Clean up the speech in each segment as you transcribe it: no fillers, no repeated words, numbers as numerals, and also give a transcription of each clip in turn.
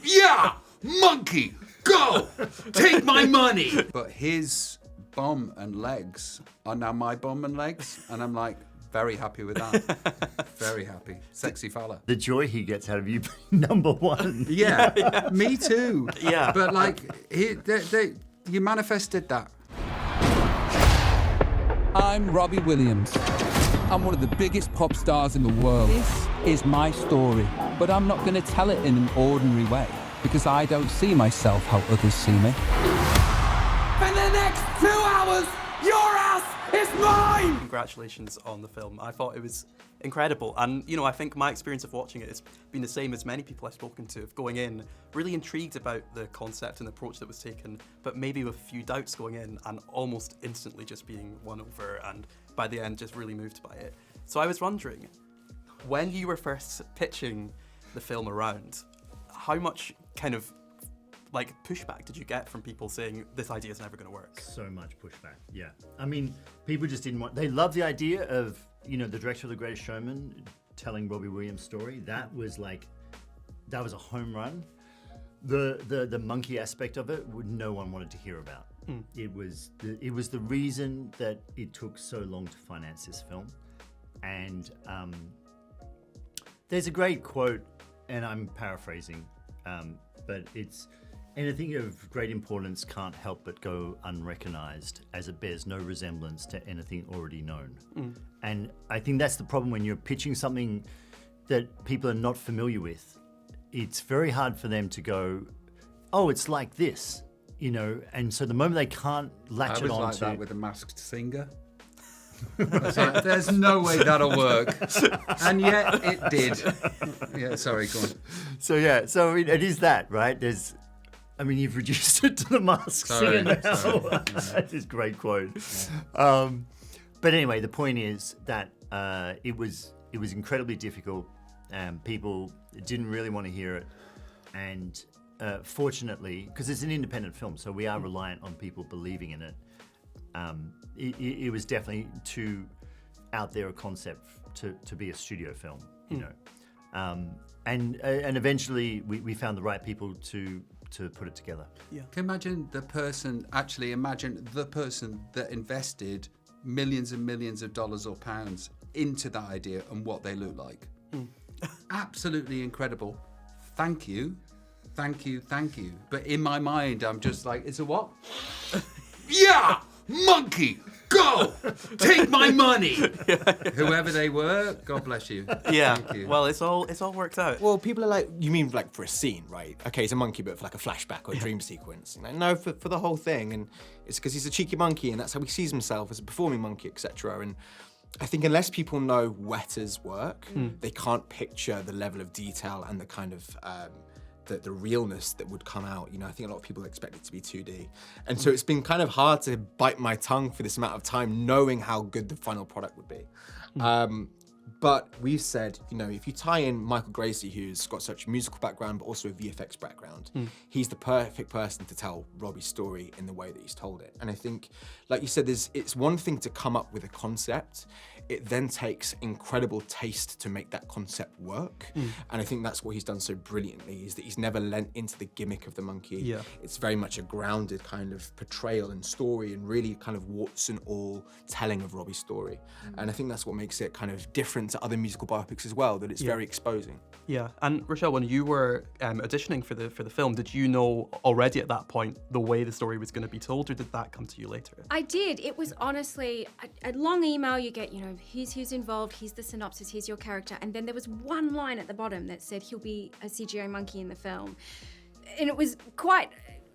Yeah, monkey, go, take my money. But his bum and legs are now my bum and legs, and I'm like, very happy with that. Very happy. Sexy fella. The joy he gets out of you being number one. Yeah, me too. Yeah. But like, you manifested that. I'm Robbie Williams. I'm one of the biggest pop stars in the world. This is my story, but I'm not going to tell it in an ordinary way because I don't see myself how others see me. For the next 2 hours, your ass is mine! Congratulations on the film. I thought it was incredible. And, you know, I think my experience of watching it has been the same as many people I've spoken to, of going in really intrigued about the concept and the approach that was taken, but maybe with a few doubts going in and almost instantly just being won over and by the end just really moved by it. So I was wondering, when you were first pitching the film around, how much kind of like pushback did you get from people saying this idea is never going to work? So much pushback, yeah. I mean, people just didn't want, they loved the idea of, you know, the director of The Greatest Showman telling Robbie Williams' story. That was a home run. The monkey aspect of it, no one wanted to hear about. It was the reason that it took so long to finance this film. And there's a great quote, and I'm paraphrasing, but it's, anything of great importance can't help but go unrecognized, as it bears no resemblance to anything already known. And I think that's the problem when you're pitching something that people are not familiar with. It's very hard for them to go, oh, it's like this, you know? And so the moment they can't latch it on to... I was like that with a masked singer. I was like, there's no way that'll work. And yet it did. Yeah, sorry, go on. So yeah, so I mean, it is that, right? You've reduced it to the mask singer now. That's this great quote. Yeah. But anyway, the point is that it was incredibly difficult. People didn't really want to hear it, and fortunately, because it's an independent film, so we are reliant on people believing in it. It was definitely too out there a concept to be a studio film, you know. And eventually we found the right people to put it together. Yeah. Can you imagine the person that invested millions and millions of dollars or pounds into that idea and what they look like? Absolutely incredible. Thank you. Thank you. Thank you. But in my mind, I'm just like, it's a what? Yeah! Monkey! Go! Take my money! Whoever they were, God bless you. Yeah. Thank you. Well, it's all worked out. Well, people are like, you mean like for a scene, right? Okay, it's a monkey, but for like a flashback or a dream sequence. Like, no, for the whole thing. And it's because he's a cheeky monkey and that's how he sees himself as a performing monkey, etc. And I think unless people know Weta's work, they can't picture the level of detail and the kind of the realness that would come out. You know, I think a lot of people expect it to be 2D. And so it's been kind of hard to bite my tongue for this amount of time, knowing how good the final product would be. But we've said, you know, if you tie in Michael Gracey, who's got such a musical background, but also a VFX background, he's the perfect person to tell Robbie's story in the way that he's told it. And I think, like you said, it's one thing to come up with a concept. It then takes incredible taste to make that concept work. And I think that's what he's done so brilliantly, is that he's never lent into the gimmick of the monkey. Yeah. It's very much a grounded kind of portrayal and story and really kind of warts and all telling of Robbie's story. And I think that's what makes it kind of different to other musical biopics as well, that it's very exposing. Yeah, and Rochelle, when you were auditioning for the film, did you know already at that point the way the story was going to be told, or did that come to you later? I did. It was honestly a long email. You get, you know, here's who's involved, here's the synopsis, here's your character, and then there was one line at the bottom that said he'll be a CGI monkey in the film, and it was quite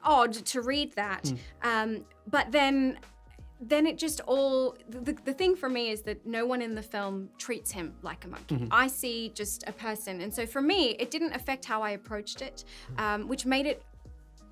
odd to read that. But then it just all, the thing for me is that no one in the film treats him like a monkey. I see just a person. And so for me, it didn't affect how I approached it, which made it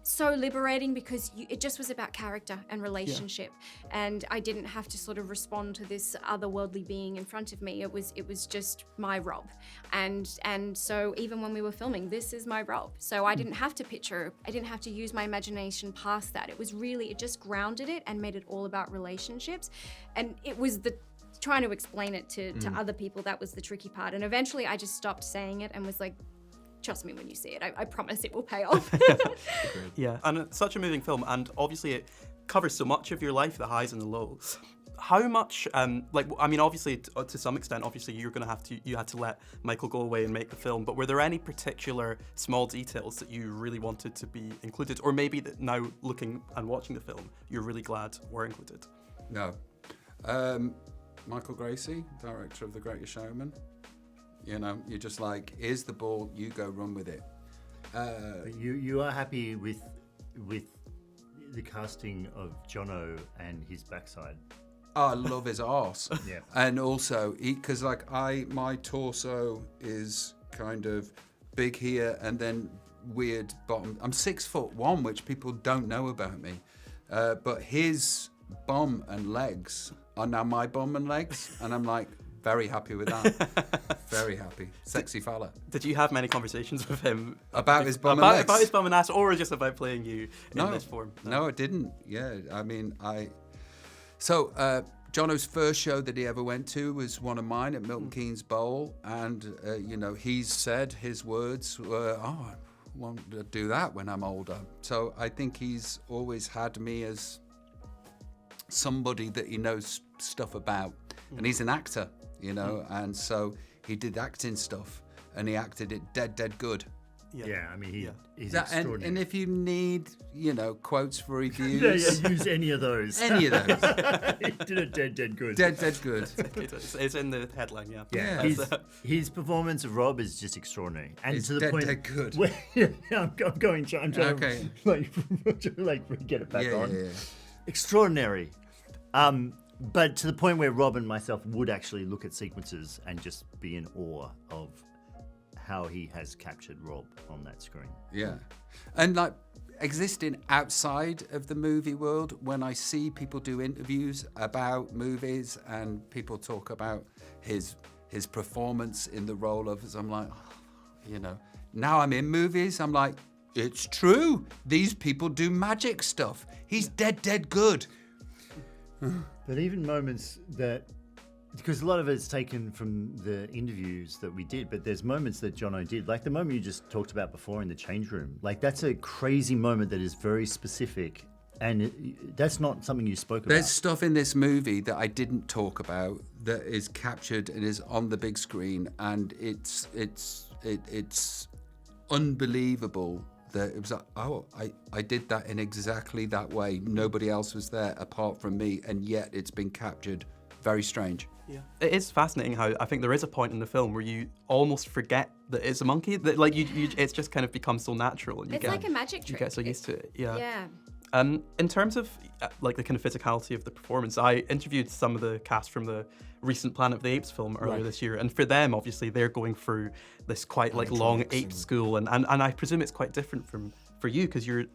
so liberating because it just was about character and relationship. And I didn't have to sort of respond to this otherworldly being in front of me. It was just my Rob. And so even when we were filming, this is my Rob. So I didn't have to picture, I didn't have to use my imagination past that. It was really, it just grounded it and made it all about relationships. And it was trying to explain it to other people, that was the tricky part. And eventually I just stopped saying it and was like, trust me when you see it. I promise it will pay off. Yeah, and it's such a moving film, and obviously it covers so much of your life, the highs and the lows. How much, obviously, to some extent, obviously you had to let Michael go away and make the film, but were there any particular small details that you really wanted to be included, or maybe that now looking and watching the film, you're really glad were included? No. Michael Gracey, director of The Greatest Showman, you're just like, here's the ball, you go run with it. You are happy with the casting of Jonno and his backside? I love his arse. Yeah. And also, because my torso is kind of big here and then weird bottom. I'm 6'1", which people don't know about me. But his bum and legs are now my bum and legs. And I'm like, very happy with that. Very happy. Sexy fella. Did you have many conversations with him about his bum and legs? About his bum and ass, or just about playing you in this form? No, I didn't. Yeah, So, Jonno's first show that he ever went to was one of mine at Milton Keynes Bowl, and he's said his words were, I want to do that when I'm older. So I think he's always had me as somebody that he knows stuff about, and he's an actor, and so he did acting stuff, and he acted it dead good. Yeah, I mean, he's extraordinary. And if you need, quotes for reviews... use any of those. Any of those. He did it dead good. Dead good. It's in the headline, yeah. Yeah. His performance of Rob is just extraordinary. And it's to the point... dead good. Where, I'm trying to get it back on. Yeah. Extraordinary. But to the point where Rob and myself would actually look at sequences and just be in awe of how he has captured Rob on that screen. Yeah. And existing outside of the movie world, when I see people do interviews about movies and people talk about his performance in the role of, I'm like, now I'm in movies, I'm like, it's true. These people do magic stuff. He's dead good. But even moments that, because a lot of it's taken from the interviews that we did, but there's moments that Jonno did, like the moment you just talked about before in the change room. Like, that's a crazy moment that is very specific, and that's not something you spoke about. There's stuff in this movie that I didn't talk about that is captured and is on the big screen, and it's unbelievable that it was like, I did that in exactly that way. Nobody else was there apart from me, and yet it's been captured. Very strange. Yeah, it is fascinating how I think there is a point in the film where you almost forget that it's a monkey. That it's just kind of becomes so natural, and it's like a magic trick. You get so used to it. Yeah. Yeah. In terms of the kind of physicality of the performance, I interviewed some of the cast from the recent Planet of the Apes film earlier this year, and for them, obviously, they're going through this quite long ape school, and I presume it's quite different for you because you're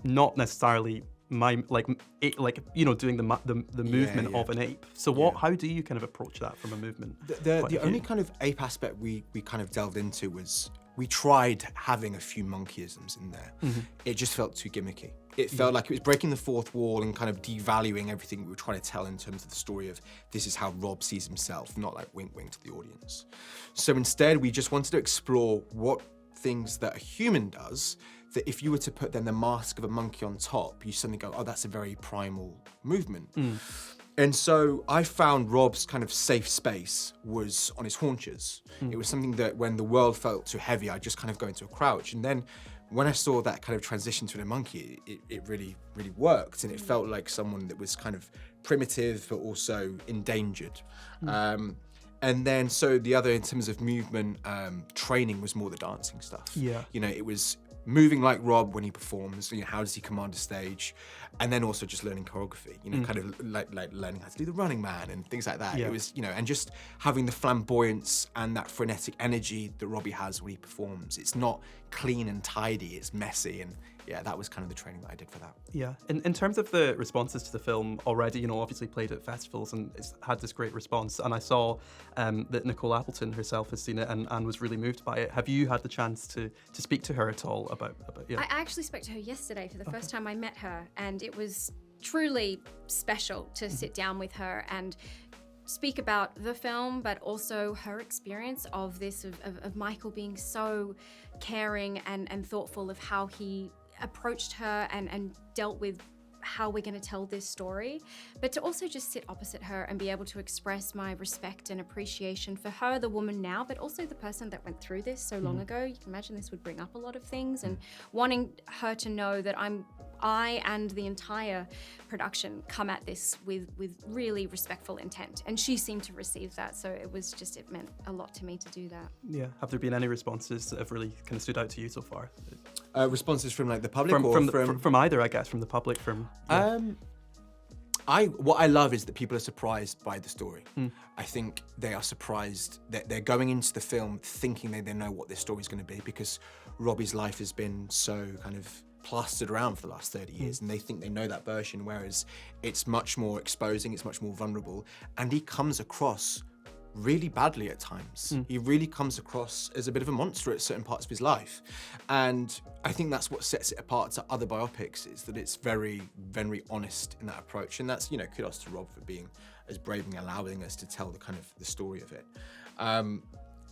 not necessarily doing the movement of an ape. So how do you kind of approach that from a movement? The only kind of ape aspect we kind of delved into was we tried having a few monkeyisms in there. Mm-hmm. It just felt too gimmicky. It felt like it was breaking the fourth wall and kind of devaluing everything we were trying to tell in terms of the story of this is how Rob sees himself, not like wink wink to the audience. So instead, we just wanted to explore what things that a human does that if you were to put then the mask of a monkey on top, you suddenly go, oh, that's a very primal movement. And so I found Rob's kind of safe space was on his haunches. It was something that when the world felt too heavy, I'd just kind of go into a crouch. And then when I saw that kind of transition to a monkey, it really, really worked. And it felt like someone that was kind of primitive, but also endangered. And then, so the other, in terms of movement, training was more the dancing stuff. Yeah. It was moving like Rob when he performs, how does he command a stage? And then also just learning choreography, kind of like learning how to do the Running Man and things like that. Yeah. It was, and just having the flamboyance and that frenetic energy that Robbie has when he performs. It's not clean and tidy, it's messy. And yeah, that was kind of the training that I did for that. Yeah, in terms of the responses to the film already, obviously played at festivals and it's had this great response. And I saw that Nicole Appleton herself has seen it and was really moved by it. Have you had the chance to speak to her at all about yeah? I actually spoke to her yesterday for the first time I met her, and it was truly special to sit down with her. And speak about the film, but also her experience of this, of Michael being so caring and thoughtful of how he approached her and dealt with how we're going to tell this story, but to also just sit opposite her and be able to express my respect and appreciation for her, the woman now, but also the person that went through this so long ago. You can imagine this would bring up a lot of things, and wanting her to know that I and the entire production come at this with really respectful intent, and she seemed to receive that, so it meant a lot to me to do that. Yeah. Have there been any responses that have really kind of stood out to you so far? Responses from like the public from either, I guess, from the public, from... Yeah. What I love is that people are surprised by the story. I think they are surprised that they're going into the film thinking they know what this story is going to be, because Robbie's life has been so kind of plastered around for the last 30 years, and they think they know that version, whereas it's much more exposing, it's much more vulnerable, and he comes across really badly at times. He really comes across as a bit of a monster at certain parts of his life. And I think that's what sets it apart to other biopics, is that it's very, very honest in that approach. And that's, kudos to Rob for being as brave and allowing us to tell the story of it.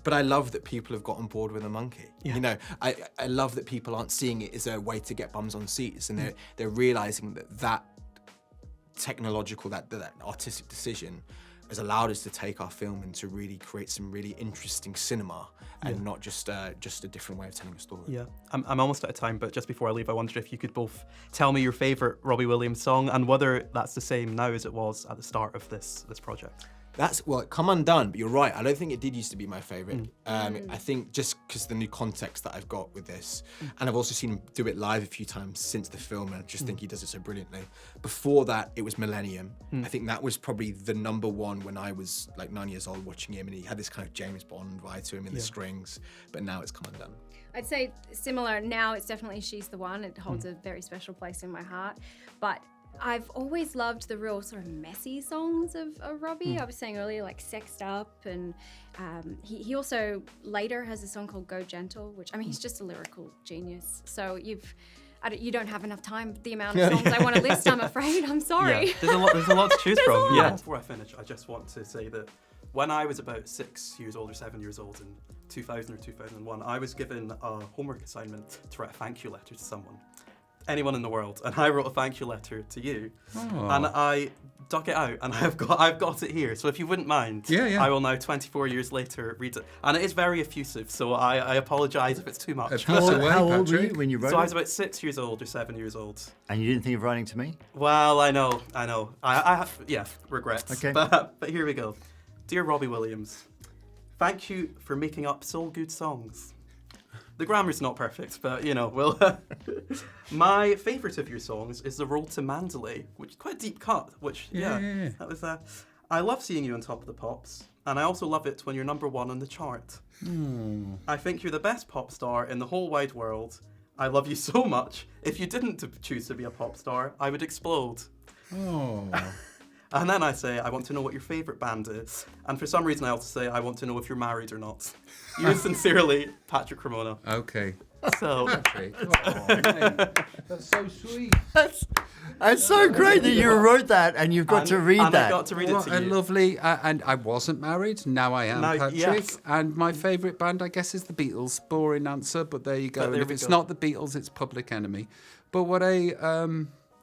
But I love that people have got on board with a monkey. Yeah. I love that people aren't seeing it as a way to get bums on seats, and they're realizing that technological, that artistic decision has allowed us to take our film and to really create some really interesting cinema, and not just a different way of telling a story. Yeah, I'm almost out of time, but just before I leave, I wondered if you could both tell me your favourite Robbie Williams song, and whether that's the same now as it was at the start of this project. Come Undone, but you're right. I don't think it did used to be my favourite. I think just because the new context that I've got with this, and I've also seen him do it live a few times since the film, and I just think he does it so brilliantly. Before that, it was Millennium. I think that was probably the number one when I was like 9 years old watching him, and he had this kind of James Bond vibe to him in the strings, but now it's Come Undone. I'd say similar. Now it's definitely She's the One. It holds a very special place in my heart, but I've always loved the real sort of messy songs of Robbie. I was saying earlier, like Sexed Up, and he also later has a song called Go Gentle, which, he's just a lyrical genius. So you don't have enough time, the amount of songs I want to list, I'm afraid. I'm sorry. Yeah, there's a lot to choose from. Yeah. Before I finish, I just want to say that when I was about 6 years old or 7 years old in 2000 or 2001, I was given a homework assignment to write a thank you letter to someone. Anyone in the world, and I wrote a thank you letter to you, and I dug it out, and I've got it here. So if you wouldn't mind, I will now, 24 years later, read it, and it is very effusive. So I apologise if it's too much. How old were you when you wrote it? So I was about 6 years old or 7 years old. And you didn't think of writing to me? Well, I know. I have regrets. Okay. But here we go. Dear Robbie Williams, thank you for making up so good songs. The grammar's not perfect, but my favourite of your songs is The Road to Mandalay, which is quite a deep cut, that was I love seeing you on Top of the Pops, and I also love it when you're number one on the chart. I think you're the best pop star in the whole wide world. I love you so much. If you didn't choose to be a pop star, I would explode. And then I say, I want to know what your favourite band is. And for some reason I also say, I want to know if you're married or not. Yours sincerely, Patrick Cremona. Okay. So, Patrick. That's so sweet. That's so great that you wrote that and you've got to read that. I got to read it to you. Lovely. And I wasn't married. Now I am, Patrick. Yes. And my favourite band, I guess, is the Beatles. Boring answer, but there you go. And if it's not the Beatles, it's Public Enemy. But what a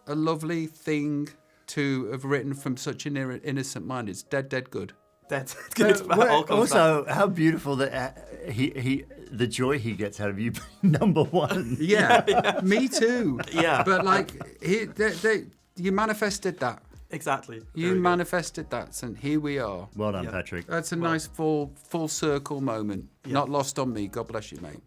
lovely thing to have written from such an innocent mind. It's dead good. Dead good. Also, how beautiful that the joy he gets out of you being number one. Yeah, me too. Yeah, but you manifested that. Exactly. You manifested that, and here we are. Well done, Patrick. That's a nice full circle moment. Yeah. Not lost on me. God bless you, mate.